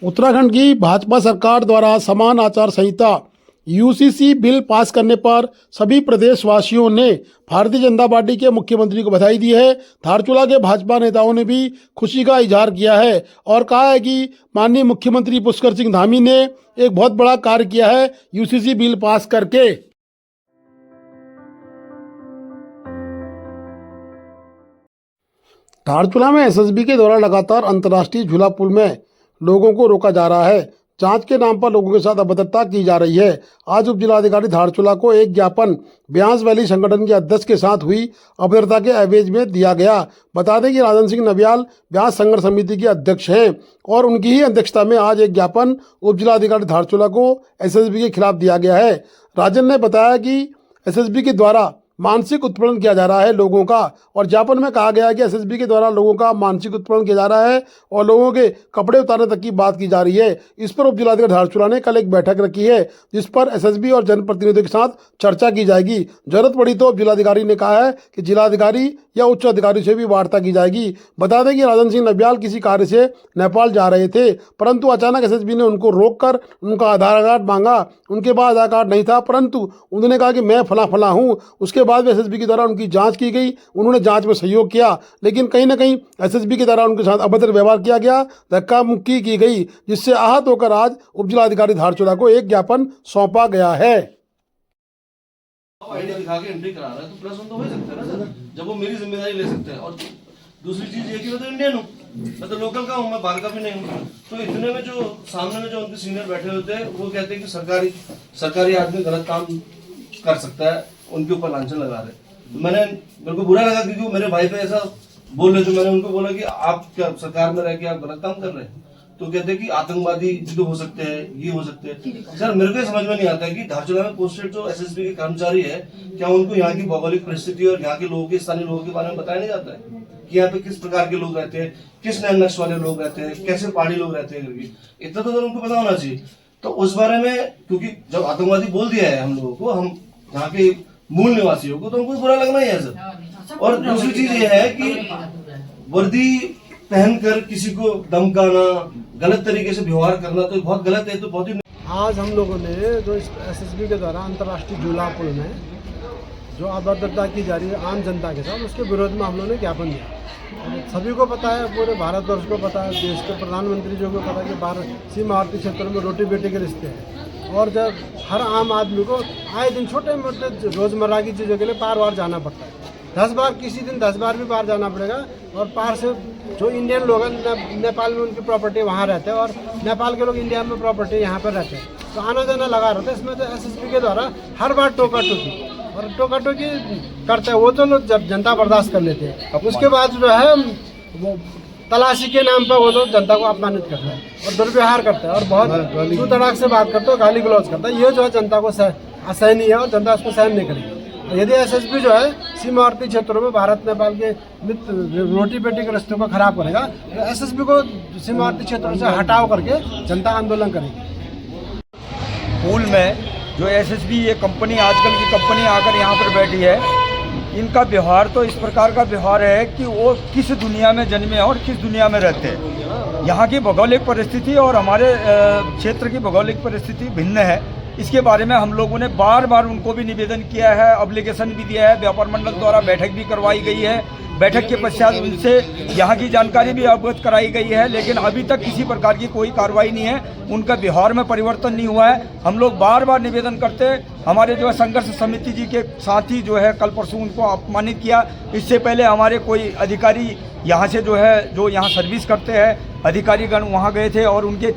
उत्तराखंड की भाजपा सरकार द्वारा समान आचार संहिता यूसीसी बिल पास करने पर सभी प्रदेशवासियों ने भारतीय जनता पार्टी के मुख्यमंत्री को बधाई दी है। धारचूला के भाजपा नेताओं ने भी खुशी का इजहार किया है और कहा है कि माननीय मुख्यमंत्री पुष्कर सिंह धामी ने एक बहुत बड़ा कार्य किया है यूसीसी बिल पास करके। धारचूला में एसएसबी के द्वारा लगातार अंतर्राष्ट्रीय झूला पुल में लोगों को रोका जा रहा है। जांच के नाम पर लोगों के साथ अभद्रता की जा रही है। आज उप जिलाधिकारी धारचूला को एक ज्ञापन ब्यास वैली संगठन के अध्यक्ष के साथ हुई अभद्रता के एवज में दिया गया। बता दें कि राजन सिंह नबियाल ब्यास संघर्ष समिति के अध्यक्ष हैं और उनकी ही अध्यक्षता में आज एक ज्ञापन उप जिलाधिकारी धारचूला को एसएसबी के खिलाफ दिया गया है। राजन ने बताया कि एसएसबी के द्वारा मानसिक उत्पीड़न किया जा रहा है लोगों का, और ज्ञापन में कहा गया है कि एसएसबी के द्वारा लोगों का मानसिक उत्पीड़न किया जा रहा है और लोगों के कपड़े उतारने तक की बात की जा रही है। इस पर उप जिलाधिकारी धारचूला ने कल एक बैठक रखी है जिस पर एसएसबी और जनप्रतिनिधियों के साथ चर्चा की जाएगी। जरूरत पड़ी तो उप जिलाधिकारी ने कहा है कि जिलाधिकारी या उच्च अधिकारी से भी वार्ता की जाएगी। बता दें कि राजन सिंह नबियाल किसी कार्य से नेपाल जा रहे थे, परंतु अचानक एसएसबी ने उनको रोककर उनका आधार कार्ड मांगा। उनके पास आधार कार्ड नहीं था, परंतु उन्होंने कहा कि मैं फला हूँ। उसके बाद एसएसबी के द्वारा उनकी जांच की गई, उन्होंने जांच में सहयोग किया, लेकिन कहीं ना कहीं एसएसबी के द्वारा उनके साथ अभद्र व्यवहार किया गया, धक्का मुक्की की गई, जिससे आहत होकर आज उप जिलाधिकारी धारचूला को एक ज्ञापन सौंपा गया है। आईडी दिखा के एंट्री करा रहा है तो प्लस वन तो हो सकता है ना सर, जब वो मेरी जिम्मेदारी ले सकते हैं। और दूसरी चीज ये कि मैं तो इंडियन हूँ, मैं तो लोकल का हूँ, मैं बाहर का भी नहीं हूँ। तो इतने में जो सामने में जो उनके सीनियर बैठे होते हैं वो कहते हैं कि सरकारी आदमी गलत काम कर सकता है, उनके ऊपर लांछन लगा रहे। मेरे को बुरा लगा क्योंकि मेरे भाई पे ऐसा बोल रहे थे। मैंने उनको बोला कि आप क्या सरकार में रह के आप गलत काम कर रहे हैं? तो कहते हैं कि आतंकवादी भी हो सकते हैं, ये हो सकते हैं। सर मेरे को समझ में नहीं आता कि धारचूला में पोस्टेड जो एसएसबी के कर्मचारी है, क्या उनको यहाँ की भौगोलिक परिस्थिति और यहाँ के लोगों के स्थानीय लोगों के बारे में बताया नहीं जाता है कि यहाँ पे किस प्रकार के लोग रहते हैं, किस नैन नक्श वाले लोग रहते हैं, कैसे पहाड़ी लोग रहते हैं करके इतना तो उनको पता होना चाहिए। तो उस बारे में क्योंकि जब आतंकवादी बोल दिया है हम लोगों को, हम यहाँ के मूल निवासियों को, तो उनको बुरा लगना ही है सर। और दूसरी चीज ये है कि वर्दी पहनकर किसी को धमकाना, गलत तरीके से व्यवहार करना तो बहुत गलत है। तो बहुत ही आज हम लोगों ने जो एसएसबी के द्वारा अंतर्राष्ट्रीय झूला पुल में जो अभद्रता की जा रही है आम जनता के साथ, उसके विरोध में हम लोगों ने ज्ञापन दिया। और सभी को पता है, पूरे भारतवर्ष को पता है, देश के प्रधानमंत्री जो को पता है कि भारत सीमावर्ती क्षेत्रों में रोटी बेटी के रिश्ते हैं, और जब हर आम आदमी को आए दिन छोटे मोटे रोजमर्रा की चीज़ों के लिए पार वार जाना पड़ता है। 10 बार किसी दिन 10 बार भी पार जाना पड़ेगा। और पार से जो इंडियन लोग हैं, नेपाल में उनकी प्रॉपर्टी वहाँ रहते हैं और नेपाल के लोग इंडिया में प्रॉपर्टी यहाँ पर रहते हैं, तो आना जाना लगा रहता है। इसमें तो एसएसबी के द्वारा हर बार टोका टोकी करते हैं। वो तो लोग जब जनता बर्दाश्त कर लेते हैं, उसके बाद जो है वो तलाशी के नाम पर वो लोग जनता को अपमानित करते हैं और दुर्व्यवहार करते हैं और बहुत तू तड़ाक से बात करते हैं, गाली गलौज करता है। ये जो है जनता को असहनीय है और जनता उसको सहन नहीं करेगी। यदि एसएसबी जो है सीमावर्ती क्षेत्रों में भारत नेपाल के रोटी बेटी के रिश्तों को खराब करेगा, तो एसएसबी को सीमावर्ती क्षेत्रों से हटाव करके जनता आंदोलन करेगी। पुल में जो एसएसबी ये कंपनी, आजकल की कंपनी आकर यहाँ पर बैठी है, इनका व्यवहार तो इस प्रकार का व्यवहार है कि वो किस दुनिया में जन्मे और किस दुनिया में रहते हैं। यहाँ की भौगोलिक परिस्थिति और हमारे क्षेत्र की भौगोलिक परिस्थिति भिन्न है। इसके बारे में हम लोगों ने बार बार उनको भी निवेदन किया है, एप्लीकेशन भी दिया है, व्यापार मंडल द्वारा बैठक भी करवाई गई है। बैठक के पश्चात उनसे यहाँ की जानकारी भी अवगत कराई गई है, लेकिन अभी तक किसी प्रकार की कोई कार्रवाई नहीं है, उनका व्यवहार में परिवर्तन नहीं हुआ है। हम लोग बार बार निवेदन करते हैं। हमारे जो है संघर्ष समिति जी के साथी जो है कल परसों उनको अपमानित किया। इससे पहले हमारे कोई अधिकारी यहाँ से जो है जो यहाँ सर्विस करते हैं अधिकारीगण वहाँ गए थे और उनके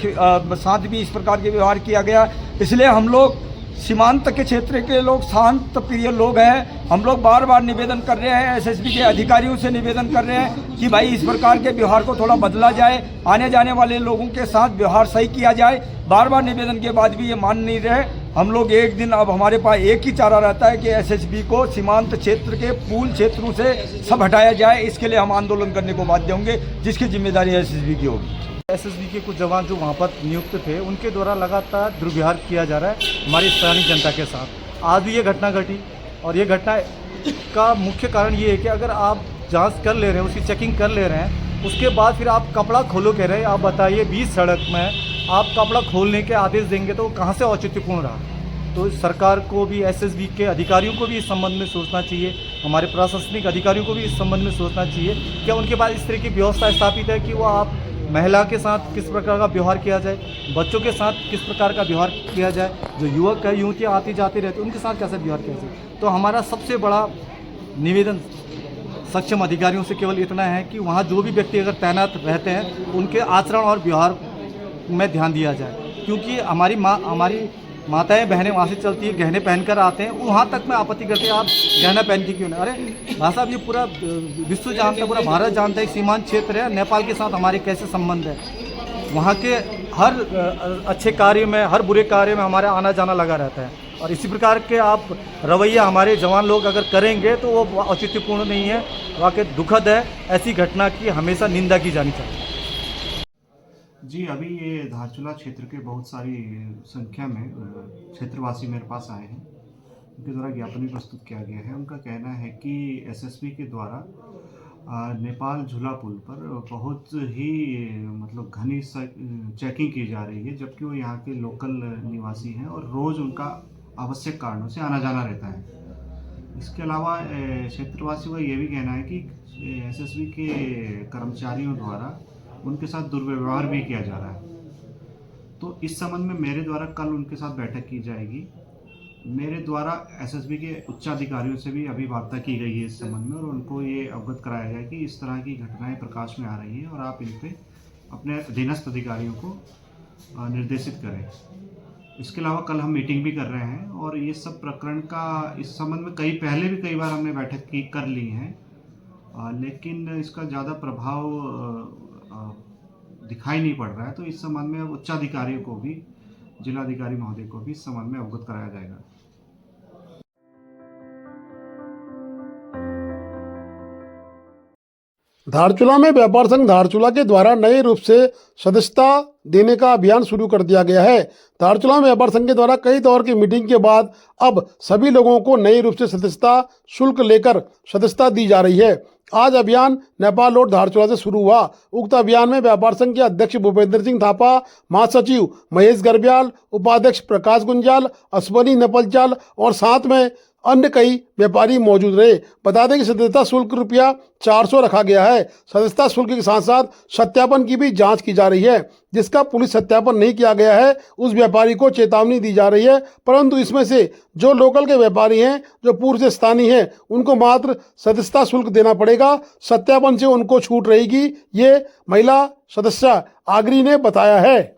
साथ भी इस प्रकार के व्यवहार किया गया। इसलिए हम लोग सीमांत के क्षेत्र के लोग शांत प्रिय लोग हैं। हम लोग बार बार निवेदन कर रहे हैं, एसएसबी के अधिकारियों से निवेदन कर रहे हैं कि भाई इस प्रकार के व्यवहार को थोड़ा बदला जाए, आने जाने वाले लोगों के साथ व्यवहार सही किया जाए। बार बार निवेदन के बाद भी ये मान नहीं रहे। हम लोग एक दिन, अब हमारे पास एक ही चारा रहता है कि एसएसबी को सीमांत क्षेत्र के पूल क्षेत्रों से सब हटाया जाए। इसके लिए हम आंदोलन करने को बाध्य होंगे, जिसकी जिम्मेदारी एसएसबी की होगी। एसएसबी के कुछ जवान जो वहाँ पर नियुक्त थे, उनके द्वारा लगातार दुर्व्यवहार किया जा रहा है हमारी स्थानीय जनता के साथ। आज भी ये घटना घटी और ये घटना का मुख्य कारण ये है कि अगर आप जांच कर ले रहे हैं, उसकी चेकिंग कर ले रहे हैं, उसके बाद फिर आप कपड़ा खोलो कह रहे हैं। आप बताइए, 20 सड़क में आप कपड़ा खोलने के आदेश देंगे तो कहाँ से औचित्यपूर्ण रहा। तो सरकार को भी, एसएसबी के अधिकारियों को भी इस संबंध में सोचना चाहिए, हमारे प्रशासनिक अधिकारियों को भी इस संबंध में सोचना चाहिए। क्या उनके पास इस तरह की व्यवस्था स्थापित है कि वो आप महिला के साथ किस प्रकार का व्यवहार किया जाए, बच्चों के साथ किस प्रकार का व्यवहार किया जाए, जो युवक है युवतियाँ आती जाती रहती उनके साथ कैसे व्यवहार किया जाए। तो हमारा सबसे बड़ा निवेदन सक्षम अधिकारियों से केवल इतना है कि वहाँ जो भी व्यक्ति अगर तैनात रहते हैं उनके आचरण और व्यवहार में ध्यान दिया जाए। क्योंकि हमारी माताएं बहनें वहाँ से चलती है, गहने पहनकर आते हैं, वहाँ तक मैं आपत्ति करते हैं आप गहना पहन के क्यों नहीं। अरे भाई साहब, ये पूरा विश्व जानता है, पूरा भारत जानता है, सीमांत क्षेत्र है, नेपाल के साथ हमारे कैसे संबंध है। वहाँ के हर अच्छे कार्य में, हर बुरे कार्य में हमारा आना जाना लगा रहता है। और इसी प्रकार के आप रवैया हमारे जवान लोग अगर करेंगे तो वो औचित्यपूर्ण नहीं है, वाकई दुखद है। ऐसी घटना की हमेशा निंदा की जानी चाहिए। जी, अभी ये धारचूला क्षेत्र के बहुत सारी संख्या में क्षेत्रवासी मेरे पास आए हैं, उनके द्वारा ज्ञापन भी प्रस्तुत किया गया है। उनका कहना है कि एसएसबी के द्वारा नेपाल झूला पुल पर बहुत ही मतलब घनी चेकिंग की जा रही है, जबकि वो यहाँ के लोकल निवासी हैं और रोज़ उनका आवश्यक कारणों से आना जाना रहता है। इसके अलावा क्षेत्रवासियों का ये भी कहना है कि एसएसबी के कर्मचारियों द्वारा उनके साथ दुर्व्यवहार भी किया जा रहा है। तो इस संबंध में मेरे द्वारा कल उनके साथ बैठक की जाएगी। मेरे द्वारा एसएसबी के उच्चाधिकारियों से भी अभी वार्ता की गई है इस संबंध में, और उनको ये अवगत कराया गया कि इस तरह की घटनाएं प्रकाश में आ रही हैं और आप इन पे अपने अधीनस्थ अधिकारियों को निर्देशित करें। इसके अलावा कल हम मीटिंग भी कर रहे हैं और ये सब प्रकरण का इस संबंध में पहले भी कई बार हमने बैठक कर ली है, लेकिन इसका ज़्यादा प्रभाव दिखाई नहीं पड़ रहा है। तो इस संबंध में अब उच्चाधिकारियों को भी, जिलाधिकारी महोदय को भी इस संबंध में अवगत कराया जाएगा। धारचूला में व्यापार संघ धारचूला के द्वारा नए रूप से सदस्यता देने का अभियान शुरू कर दिया गया है। धारचूला में व्यापार संघ के द्वारा कई दौर की मीटिंग के बाद अब सभी लोगों को नए रूप से सदस्यता शुल्क लेकर सदस्यता दी जा रही है। आज अभियान नेपाल रोड धारचूला से शुरू हुआ। उक्त अभियान में व्यापार संघ के अध्यक्ष भूपेंद्र सिंह थापा, महासचिव महेश गर्ब्याल, उपाध्यक्ष प्रकाश गुंजाल, अश्वनी नपलचाल और साथ में अन्य कई व्यापारी मौजूद रहे। बता दें कि सदस्यता शुल्क ₹400 रखा गया है। सदस्यता शुल्क के साथ साथ सत्यापन की भी जांच की जा रही है। जिसका पुलिस सत्यापन नहीं किया गया है उस व्यापारी को चेतावनी दी जा रही है, परंतु इसमें से जो लोकल के व्यापारी हैं, जो पूर्व से स्थानीय हैं, उनको मात्र सदस्यता शुल्क देना पड़ेगा। सत्यापन से उनको छूट रहेगी, ये महिला सदस्य आगरी ने बताया है।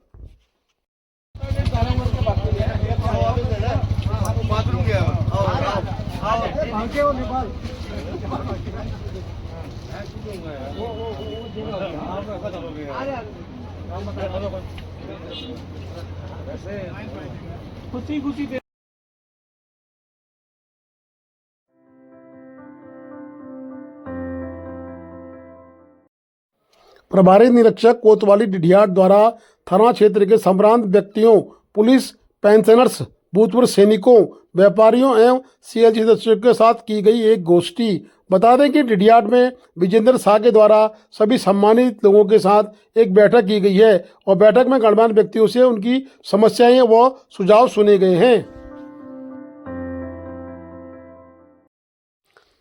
प्रभारी निरीक्षक कोतवाली डिढियाट द्वारा थाना क्षेत्र के संभ्रांत व्यक्तियों, पुलिस, पेंशनर्स, भूतपूर्व सैनिकों, व्यापारियों एवं सीएलजी सदस्यों के साथ की गई एक गोष्ठी। बता दें कि डिढियाट में विजेंद्र शाह के द्वारा सभी सम्मानित लोगों के साथ एक बैठक की गई है और बैठक में गणमान्य व्यक्तियों से उनकी समस्याएं व सुझाव सुने गए हैं।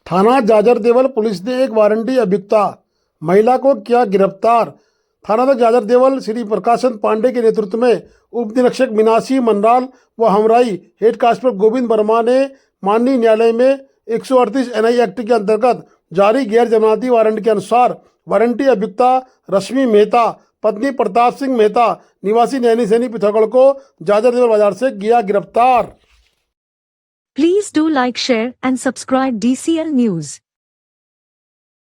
थाना जाजरदेवल पुलिस ने एक वारंटी अभियुक्ता महिला को किया गिरफ्तार। थानाध्यक्ष जाजरदेवल श्री प्रकाशन पांडे के नेतृत्व में उप निरीक्षक मीनाक्षी मनराल व हमराई हेड कांस्टेबल गोविंद वर्मा ने माननीय न्यायालय में 138 NI एक्ट के अंतर्गत जारी गैर जमानती वारंट के अनुसार वारंटी अभियुक्ता रश्मि मेहता पत्नी प्रताप सिंह मेहता निवासी नैनी सैनी पिथौरागढ़ को जाजरदेवल बाजार से किया गिरफ्तार। Please do like, share and subscribe DCL News.